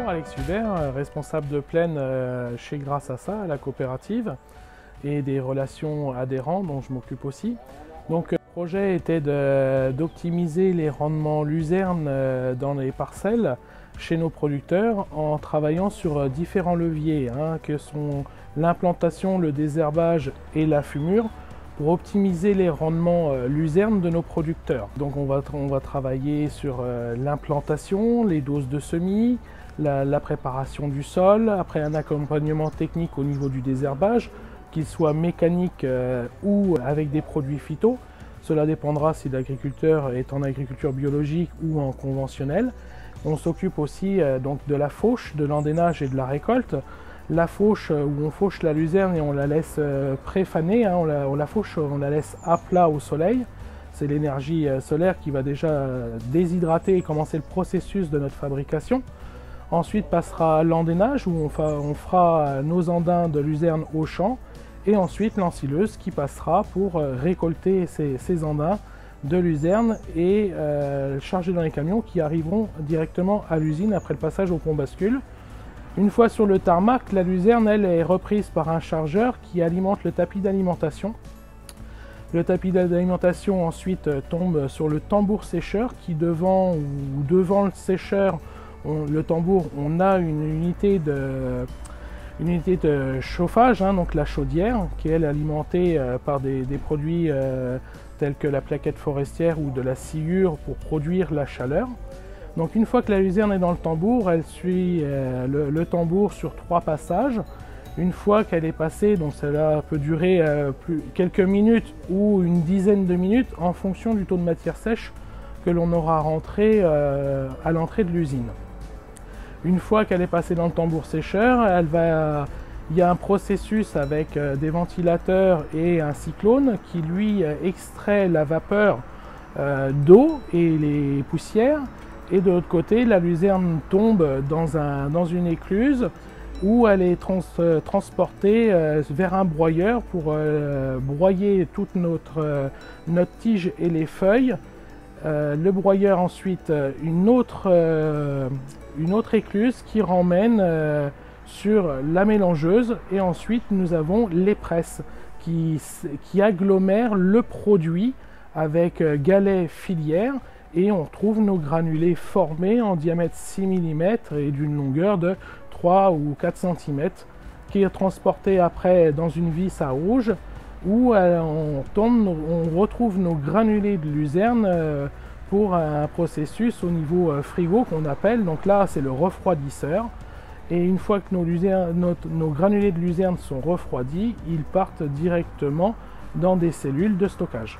Bonjour, Alex Hubert, responsable de plaine chez Grâce à ça, à la coopérative, et des relations adhérents dont je m'occupe aussi. Donc le projet était d'optimiser les rendements luzerne dans les parcelles chez nos producteurs en travaillant sur différents leviers, que sont l'implantation, le désherbage et la fumure, pour optimiser les rendements luzerne de nos producteurs. Donc on va travailler sur l'implantation, les doses de semis, la préparation du sol, après un accompagnement technique au niveau du désherbage, qu'il soit mécanique ou avec des produits phyto. Cela dépendra si l'agriculteur est en agriculture biologique ou en conventionnel. On s'occupe aussi donc de la fauche, de l'endénage et de la récolte. La fauche, où on fauche la luzerne et on la laisse pré-faner, on la fauche, on la laisse à plat au soleil. C'est l'énergie solaire qui va déjà déshydrater et commencer le processus de notre fabrication. Ensuite passera l'endénage, où on fera nos andins de luzerne au champ. Et ensuite l'ensileuse qui passera pour récolter ces andins de luzerne et charger dans les camions qui arriveront directement à l'usine après le passage au pont bascule. Une fois sur le tarmac, la luzerne elle est reprise par un chargeur qui alimente le tapis d'alimentation. Le tapis d'alimentation ensuite tombe sur le tambour sécheur qui devant le sécheur, le tambour, on a une unité de chauffage, donc la chaudière, qui est alimentée par des produits tels que la plaquette forestière ou de la sciure pour produire la chaleur. Donc une fois que la luzerne est dans le tambour, elle suit le tambour sur 3 passages. Une fois qu'elle est passée, donc cela peut durer quelques minutes ou une dizaine de minutes en fonction du taux de matière sèche que l'on aura rentré à l'entrée de l'usine. Une fois qu'elle est passée dans le tambour sécheur, il y a un processus avec des ventilateurs et un cyclone qui lui extrait la vapeur d'eau et les poussières. Et de l'autre côté, la luzerne tombe dans une écluse où elle est transportée vers un broyeur pour broyer toute notre tige et les feuilles. Le broyeur ensuite une autre écluse qui ramène sur la mélangeuse, et ensuite nous avons les presses qui agglomèrent le produit avec galets filière, et on trouve nos granulés formés en diamètre 6 mm et d'une longueur de 3 ou 4 cm qui est transporté après dans une vis à rouge où on retrouve nos granulés de luzerne pour un processus au niveau frigo qu'on appelle, donc là c'est le refroidisseur, et une fois que nos granulés de luzerne sont refroidis, ils partent directement dans des cellules de stockage.